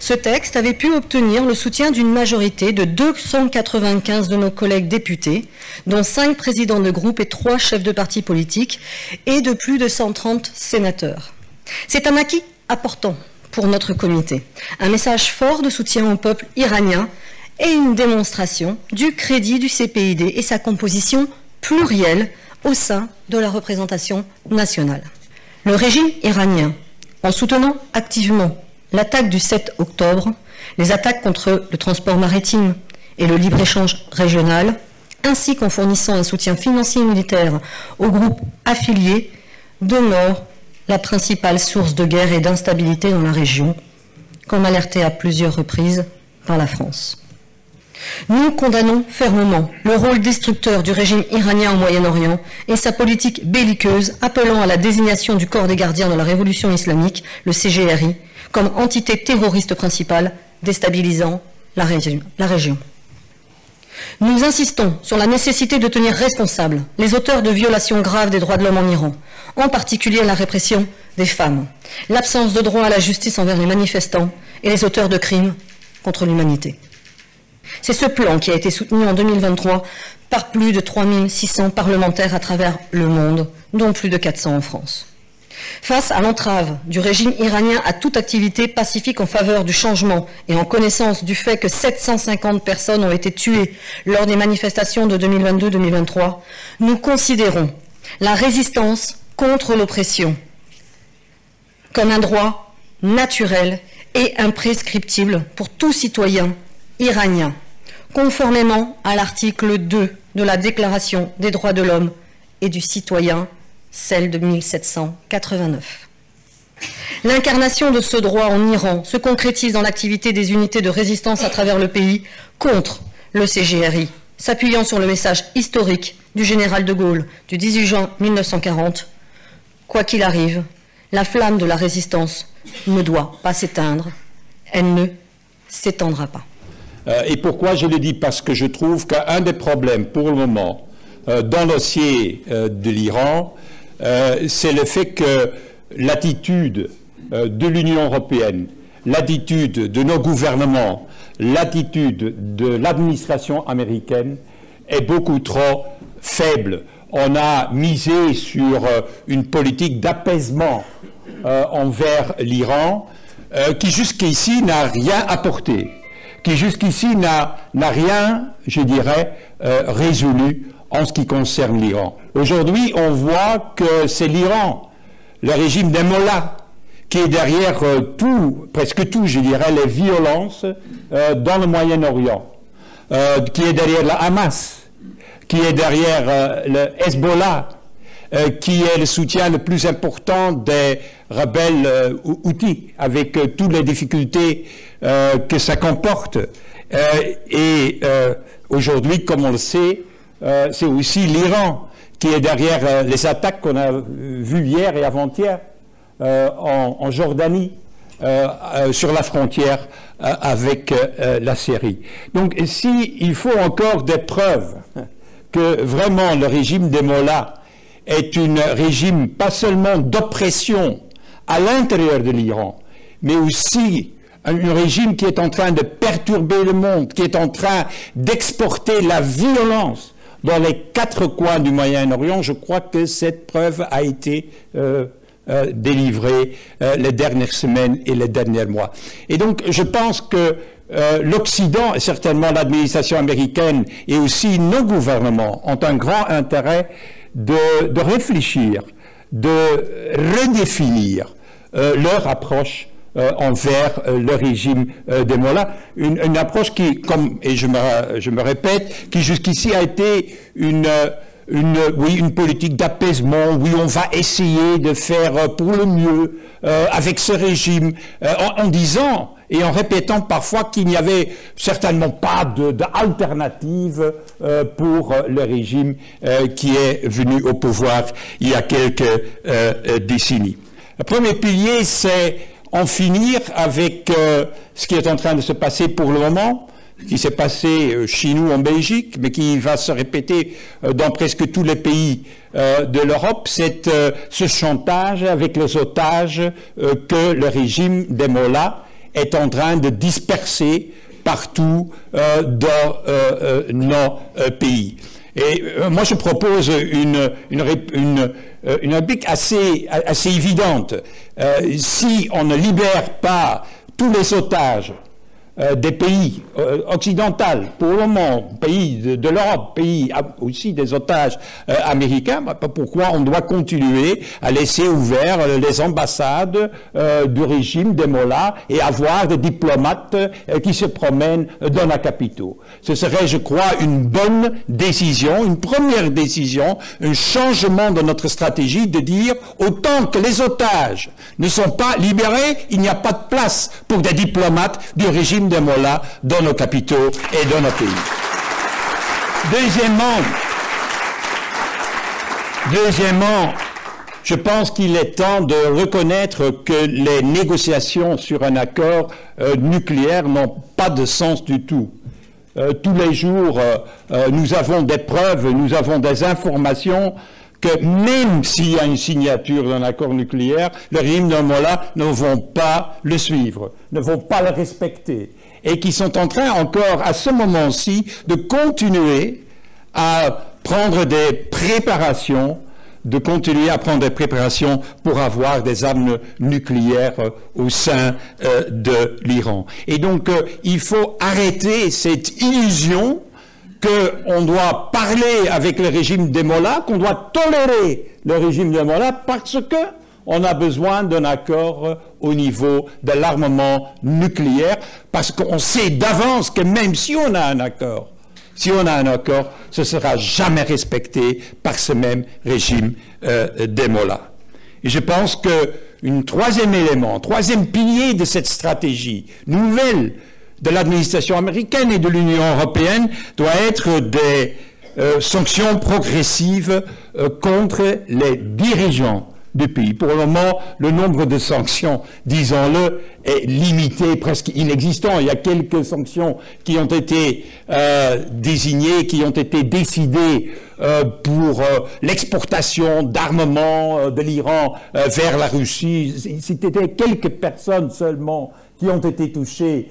Ce texte avait pu obtenir le soutien d'une majorité de 295 de nos collègues députés, dont 5 présidents de groupe et 3 chefs de partis politiques, et de plus de 130 sénateurs. C'est un acquis important pour notre comité, un message fort de soutien au peuple iranien et une démonstration du crédit du CPID et sa composition plurielle au sein de la représentation nationale. Le régime iranien, en soutenant activement l'attaque du 7 octobre, les attaques contre le transport maritime et le libre-échange régional, ainsi qu'en fournissant un soutien financier et militaire aux groupes affiliés, demeure la principale source de guerre et d'instabilité dans la région, comme alerté à plusieurs reprises par la France. Nous condamnons fermement le rôle destructeur du régime iranien au Moyen-Orient et sa politique belliqueuse appelant à la désignation du corps des gardiens de la révolution islamique, le CGRI, comme entité terroriste principale déstabilisant la région. Nous insistons sur la nécessité de tenir responsables les auteurs de violations graves des droits de l'homme en Iran, en particulier la répression des femmes, l'absence de droit à la justice envers les manifestants et les auteurs de crimes contre l'humanité. C'est ce plan qui a été soutenu en 2023 par plus de 3600 parlementaires à travers le monde, dont plus de 400 en France. Face à l'entrave du régime iranien à toute activité pacifique en faveur du changement et en connaissance du fait que 750 personnes ont été tuées lors des manifestations de 2022-2023, nous considérons la résistance contre l'oppression comme un droit naturel et imprescriptible pour tout citoyen iranien, conformément à l'article 2 de la Déclaration des droits de l'homme et du citoyen, celle de 1789. L'incarnation de ce droit en Iran se concrétise dans l'activité des unités de résistance à travers le pays contre le CGRI, s'appuyant sur le message historique du général de Gaulle du 18 juin 1940. Quoi qu'il arrive, la flamme de la résistance ne doit pas s'éteindre, elle ne s'étendra pas. Et pourquoi je le dis? Parce que je trouve qu'un des problèmes pour le moment dans le dossier de l'Iran, c'est le fait que l'attitude de l'Union européenne, l'attitude de nos gouvernements, l'attitude de l'administration américaine est beaucoup trop faible. On a misé sur une politique d'apaisement envers l'Iran qui jusqu'ici n'a rien apporté, qui jusqu'ici n'a rien, je dirais, résolu en ce qui concerne l'Iran. Aujourd'hui, on voit que c'est l'Iran, le régime des mollahs, qui est derrière tout, presque tout, je dirais, les violences dans le Moyen-Orient, qui est derrière la Hamas, qui est derrière le Hezbollah, qui est le soutien le plus important des rebelles houthis, avec toutes les difficultés que ça comporte. Aujourd'hui, comme on le sait, c'est aussi l'Iran qui est derrière les attaques qu'on a vues hier et avant-hier en Jordanie, sur la frontière avec la Syrie. Donc, s'il faut encore des preuves que vraiment le régime des mollahs est un régime pas seulement d'oppression à l'intérieur de l'Iran, mais aussi un régime qui est en train de perturber le monde, qui est en train d'exporter la violence dans les 4 coins du Moyen-Orient, je crois que cette preuve a été délivrée les dernières semaines et les derniers mois. Et donc, je pense que l'Occident, et certainement l'administration américaine, et aussi nos gouvernements, ont un grand intérêt de réfléchir, de redéfinir leur approche envers le régime des mollahs, une approche qui, comme, et je me répète, qui jusqu'ici a été une politique d'apaisement, oui, on va essayer de faire pour le mieux avec ce régime, en disant et en répétant parfois qu'il n'y avait certainement pas d'alternative pour le régime qui est venu au pouvoir il y a quelques décennies. Le premier pilier, c'est en finir avec ce qui est en train de se passer pour le moment, qui s'est passé chez nous en Belgique, mais qui va se répéter dans presque tous les pays de l'Europe, ce chantage avec les otages que le régime des mollahs est en train de disperser partout dans nos pays. Et moi, je propose une réplique assez évidente. Si on ne libère pas tous les otages des pays occidentaux, pour le moment, pays de l'Europe, pays aussi des otages américains, pourquoi on doit continuer à laisser ouverts les ambassades du régime des Mollahs et avoir des diplomates qui se promènent dans la capitale? Ce serait, je crois, une bonne décision, une première décision, un changement de notre stratégie de dire autant que les otages ne sont pas libérés, il n'y a pas de place pour des diplomates du régime des Mollahs dans nos capitaux et dans nos pays. Deuxièmement, je pense qu'il est temps de reconnaître que les négociations sur un accord nucléaire n'ont pas de sens du tout. Tous les jours, nous avons des preuves, nous avons des informations que même s'il y a une signature d'un accord nucléaire, le régime des Mollahs ne vont pas le suivre, ne vont pas le respecter, et qui sont en train encore à ce moment-ci de continuer à prendre des préparations, pour avoir des armes nucléaires au sein de l'Iran. Et donc, il faut arrêter cette illusion qu'on doit parler avec le régime des Mollahs, qu'on doit tolérer le régime des Mollahs parce qu'on a besoin d'un accord au niveau de l'armement nucléaire, parce qu'on sait d'avance que même si on a un accord, ce ne sera jamais respecté par ce même régime des Mollahs. Et je pense qu'un troisième élément, troisième pilier de cette stratégie nouvelle de l'administration américaine et de l'Union européenne doit être des sanctions progressives contre les dirigeants du pays. Pour le moment, le nombre de sanctions, disons-le, est limité, presque inexistant. Il y a quelques sanctions qui ont été désignées, qui ont été décidées pour l'exportation d'armements de l'Iran vers la Russie. C'était quelques personnes seulement qui ont été touchés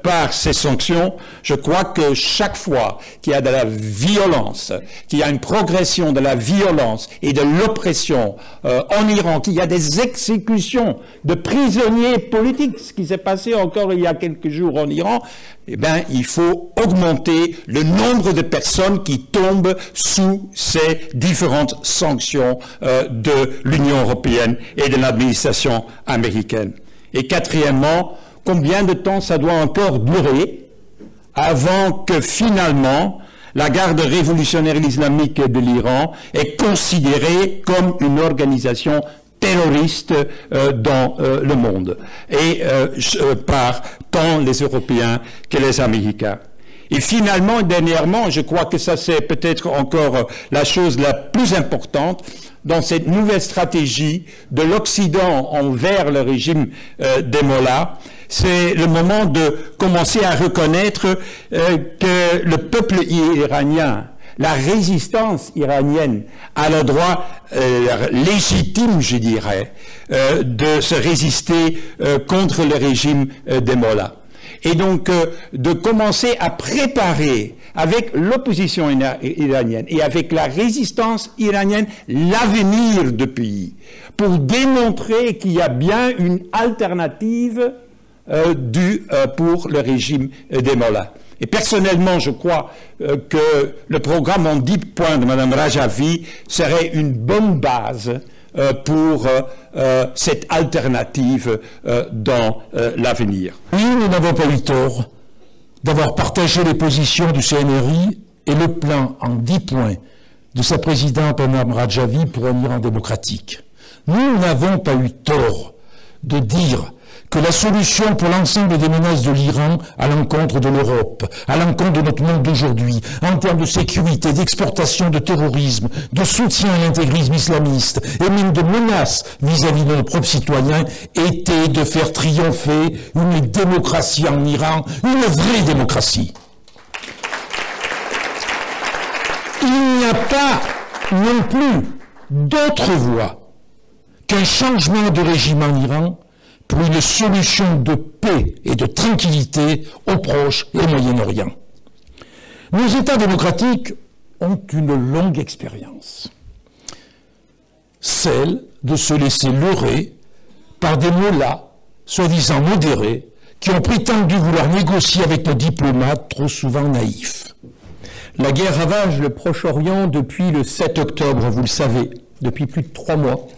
par ces sanctions. Je crois que chaque fois qu'il y a de la violence, qu'il y a une progression de la violence et de l'oppression en Iran, qu'il y a des exécutions de prisonniers politiques, ce qui s'est passé encore il y a quelques jours en Iran, eh bien, il faut augmenter le nombre de personnes qui tombent sous ces différentes sanctions de l'Union européenne et de l'administration américaine. Et quatrièmement, combien de temps ça doit encore durer avant que finalement la garde révolutionnaire islamique de l'Iran est considérée comme une organisation terroriste dans le monde, et par tant les Européens que les Américains. Et finalement, dernièrement, je crois que ça c'est peut-être encore la chose la plus importante dans cette nouvelle stratégie de l'Occident envers le régime des Mollahs, c'est le moment de commencer à reconnaître que le peuple iranien, la résistance iranienne a le droit légitime, je dirais, de se résister contre le régime des Mollahs. Et donc, de commencer à préparer avec l'opposition iranienne et avec la résistance iranienne l'avenir du pays, pour démontrer qu'il y a bien une alternative pour le régime des Mollahs. Et personnellement, je crois que le programme en 10 points de Mme Rajavi serait une bonne base pour cette alternative dans l'avenir. Oui, nous n'avons pas eu tort d'avoir partagé les positions du CNRI et le plan en 10 points de sa présidente Mme Rajavi pour un Iran démocratique. Nous n'avons pas eu tort de dire que la solution pour l'ensemble des menaces de l'Iran à l'encontre de l'Europe, à l'encontre de notre monde d'aujourd'hui, en termes de sécurité, d'exportation de terrorisme, de soutien à l'intégrisme islamiste et même de menaces vis-à-vis de nos propres citoyens, était de faire triompher une démocratie en Iran, une vraie démocratie. Il n'y a pas non plus d'autre voie qu'un changement de régime en Iran pour une solution de paix et de tranquillité au Proche et au Moyen-Orient. Nos États démocratiques ont une longue expérience, celle de se laisser leurrer par des mollahs, soi-disant modérés, qui ont prétendu vouloir négocier avec nos diplomates trop souvent naïfs. La guerre ravage le Proche-Orient depuis le 7 octobre, vous le savez, depuis plus de 3 mois.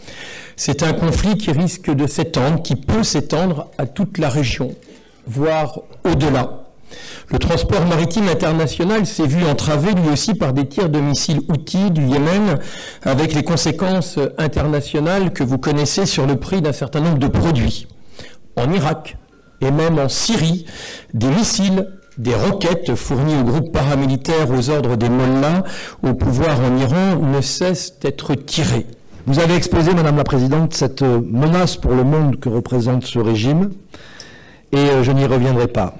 C'est un conflit qui risque de s'étendre, qui peut s'étendre à toute la région, voire au-delà. Le transport maritime international s'est vu entravé lui aussi par des tirs de missiles Houthis du Yémen, avec les conséquences internationales que vous connaissez sur le prix d'un certain nombre de produits. En Irak et même en Syrie, des missiles, des roquettes fournies aux groupes paramilitaires aux ordres des mollahs au pouvoir en Iran ne cessent d'être tirées. Vous avez exposé, Madame la Présidente, cette menace pour le monde que représente ce régime, et je n'y reviendrai pas.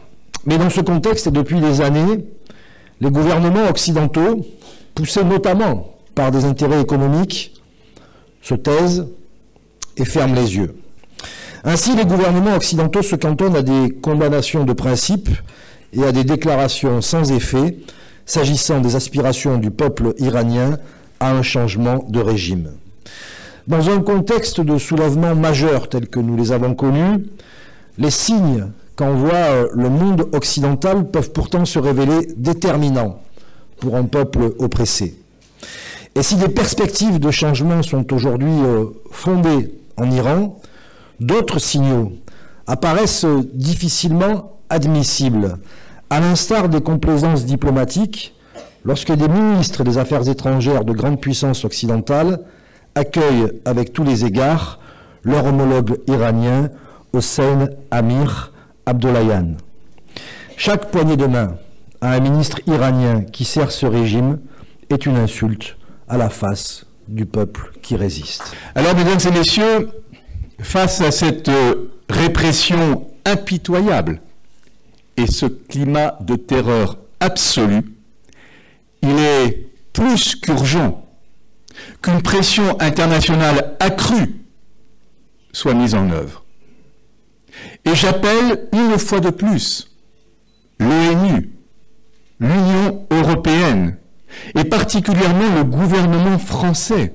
Mais dans ce contexte, et depuis des années, les gouvernements occidentaux, poussés notamment par des intérêts économiques, se taisent et ferment les yeux. Ainsi, les gouvernements occidentaux se cantonnent à des condamnations de principe et à des déclarations sans effet s'agissant des aspirations du peuple iranien à un changement de régime. Dans un contexte de soulèvement majeur tel que nous les avons connus, les signes qu'envoie le monde occidental peuvent pourtant se révéler déterminants pour un peuple oppressé. Et si des perspectives de changement sont aujourd'hui fondées en Iran, d'autres signaux apparaissent difficilement admissibles, à l'instar des complaisances diplomatiques, lorsque des ministres des Affaires étrangères de grandes puissances occidentales accueillent avec tous les égards leur homologue iranien, Hossein Amir Abdollahian. Chaque poignée de main à un ministre iranien qui sert ce régime est une insulte à la face du peuple qui résiste. Alors, mesdames et messieurs, face à cette répression impitoyable et ce climat de terreur absolue, il est plus qu'urgent qu'une pression internationale accrue soit mise en œuvre. Et j'appelle une fois de plus l'ONU, l'Union européenne et particulièrement le gouvernement français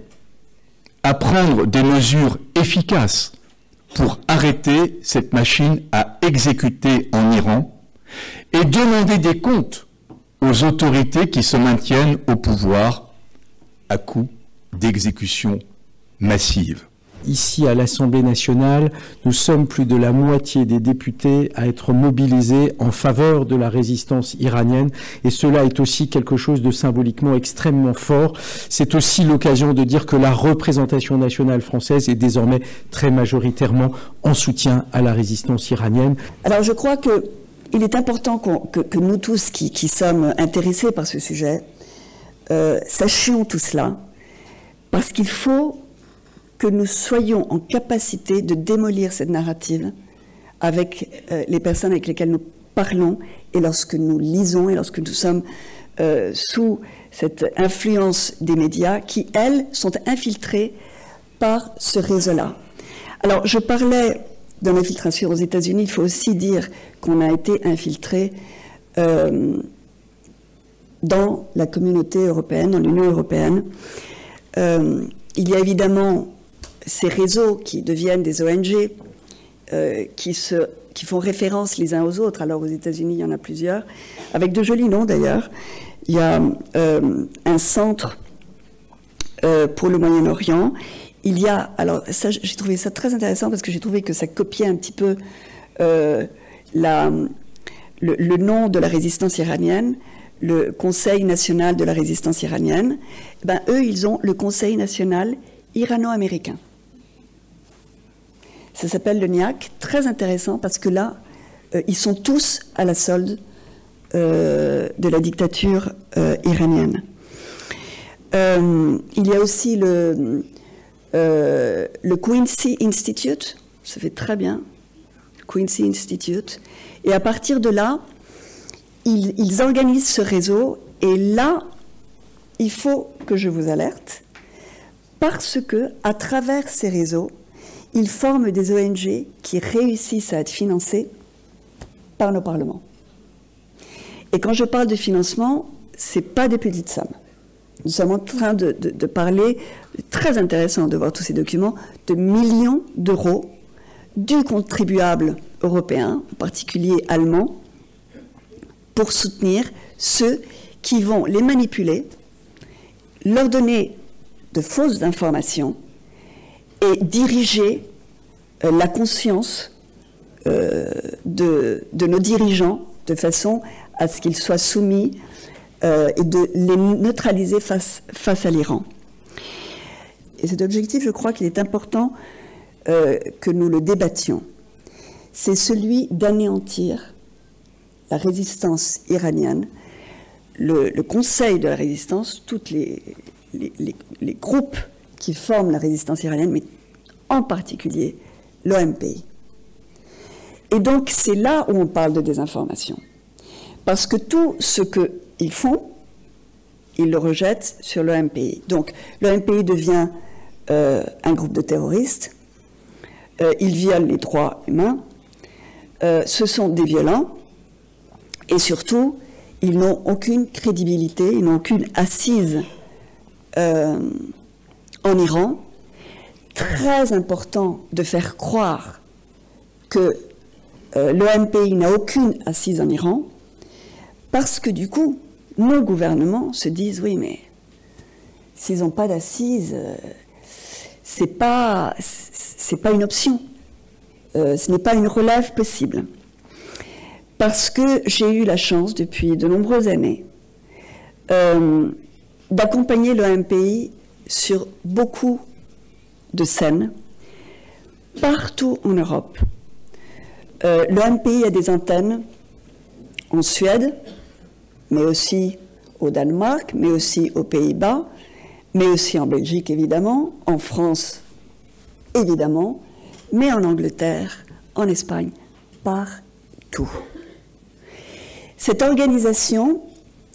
à prendre des mesures efficaces pour arrêter cette machine à exécuter en Iran et demander des comptes aux autorités qui se maintiennent au pouvoir à coup d'exécution massive. Ici, à l'Assemblée nationale, nous sommes plus de la moitié des députés à être mobilisés en faveur de la résistance iranienne. Et cela est aussi quelque chose de symboliquement extrêmement fort. C'est aussi l'occasion de dire que la représentation nationale française est désormais très majoritairement en soutien à la résistance iranienne. Alors je crois qu'il est important que nous tous qui sommes intéressés par ce sujet sachions tout cela, parce qu'il faut que nous soyons en capacité de démolir cette narrative avec les personnes avec lesquelles nous parlons et lorsque nous lisons et lorsque nous sommes sous cette influence des médias qui, elles, sont infiltrées par ce réseau-là. Alors, je parlais de l'infiltration aux États-Unis, il faut aussi dire qu'on a été infiltré dans la communauté européenne, dans l'Union européenne. Il y a évidemment ces réseaux qui deviennent des ONG, qui font référence les uns aux autres. Alors aux États-Unis, il y en a plusieurs, avec de jolis noms d'ailleurs. Il y a un centre pour le Moyen-Orient. Il y a, alors ça, j'ai trouvé ça très intéressant parce que j'ai trouvé que ça copiait un petit peu le nom de la résistance iranienne, le Conseil national de la résistance iranienne. Ben, eux, ils ont le Conseil national irano-américain. Ça s'appelle le NIAC, très intéressant parce que là, ils sont tous à la solde de la dictature iranienne. Il y a aussi le Quincy Institute, ça fait très bien, Quincy Institute, et à partir de là, ils organisent ce réseau, et là, il faut que je vous alerte, parce que à travers ces réseaux, ils forment des ONG qui réussissent à être financées par nos parlements. Et quand je parle de financement, ce n'est pas des petites sommes. Nous sommes en train de parler, très intéressant de voir tous ces documents, de millions d'euros du contribuable européen, en particulier allemand, pour soutenir ceux qui vont les manipuler, leur donner de fausses informations et diriger la conscience de nos dirigeants de façon à ce qu'ils soient soumis et de les neutraliser face à l'Iran. Et cet objectif, je crois qu'il est important que nous le débattions. C'est celui d'anéantir la résistance iranienne, le Conseil de la résistance, tous les groupes qui forment la résistance iranienne, mais en particulier l'OMPI. Et donc, c'est là où on parle de désinformation. Parce que tout ce qu'ils font, ils le rejettent sur l'OMPI. Donc, l'OMPI devient un groupe de terroristes, ils violent les droits humains, ce sont des violents, et surtout, ils n'ont aucune crédibilité, ils n'ont aucune assise en Iran. Très important de faire croire que l'OMPI n'a aucune assise en Iran, parce que du coup, nos gouvernements se disent, oui, mais s'ils n'ont pas d'assise, c'est pas une option. Ce n'est pas une relève possible. Parce que j'ai eu la chance, depuis de nombreuses années, d'accompagner l'OMPI sur beaucoup de scènes, partout en Europe. L'OMPI a des antennes en Suède, mais aussi au Danemark, mais aussi aux Pays-Bas, mais aussi en Belgique, évidemment, en France, évidemment, mais en Angleterre, en Espagne, partout. Cette organisation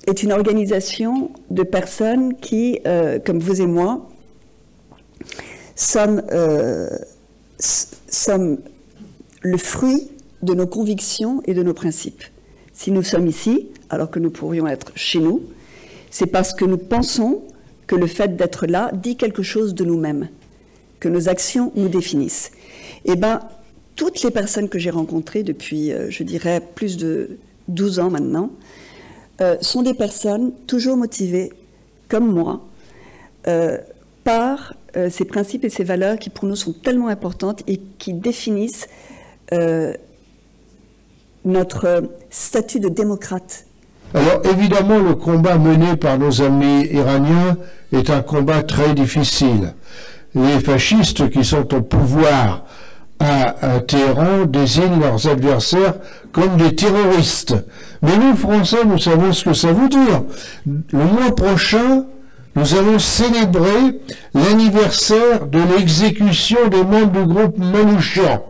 est une organisation de personnes qui, comme vous et moi, sommes le fruit de nos convictions et de nos principes. Si nous sommes ici, alors que nous pourrions être chez nous, c'est parce que nous pensons que le fait d'être là dit quelque chose de nous-mêmes, que nos actions nous définissent. Eh bien, toutes les personnes que j'ai rencontrées depuis, je dirais, plus de 12 ans maintenant, sont des personnes toujours motivées, comme moi, par ces principes et ces valeurs qui pour nous sont tellement importantes et qui définissent notre statut de démocrate. Alors évidemment, le combat mené par nos amis iraniens est un combat très difficile. Les fascistes qui sont au pouvoir à Téhéran désignent leurs adversaires comme des terroristes. Mais nous, Français, nous savons ce que ça veut dire. Le mois prochain, nous allons célébrer l'anniversaire de l'exécution des membres du groupe Manouchian.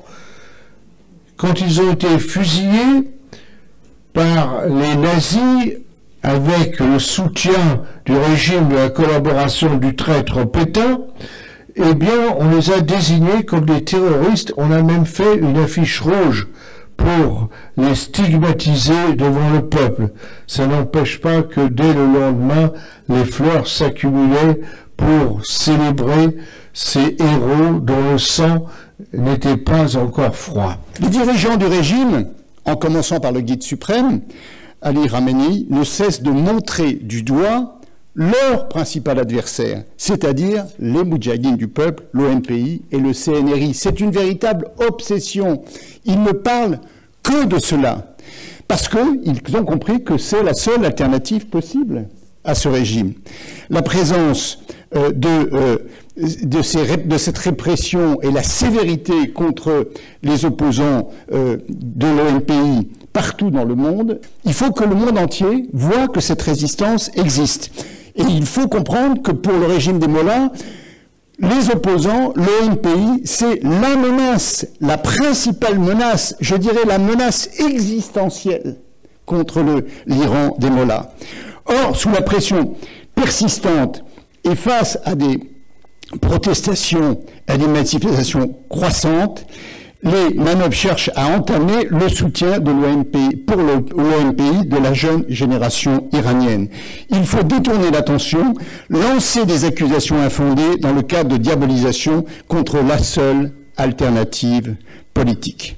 Quand ils ont été fusillés par les nazis avec le soutien du régime de la collaboration du traître Pétain, eh bien, on les a désignés comme des terroristes. On a même fait une affiche rouge pour les stigmatiser devant le peuple. Ça n'empêche pas que dès le lendemain, les fleurs s'accumulaient pour célébrer ces héros dont le sang n'était pas encore froid. Les dirigeants du régime, en commençant par le guide suprême, Ali Khamenei, ne cessent de montrer du doigt leur principal adversaire, c'est-à-dire les Moudjahidines du peuple, l'OMPI et le CNRI. C'est une véritable obsession. Ils ne parlent que de cela, parce qu'ils ont compris que c'est la seule alternative possible à ce régime. La présence de cette répression et la sévérité contre les opposants de l'OMPI partout dans le monde, il faut que le monde entier voit que cette résistance existe. Et il faut comprendre que pour le régime des Mollahs, les opposants, l'OMPI, c'est la menace, la principale menace, je dirais la menace existentielle contre l'Iran des Mollahs. Or, sous la pression persistante et face à des protestations et à des manifestations croissantes, les manœuvres cherchent à entamer le soutien de l'OMPI, pour l'OMPI de la jeune génération iranienne. Il faut détourner l'attention, lancer des accusations infondées dans le cadre de diabolisation contre la seule alternative politique.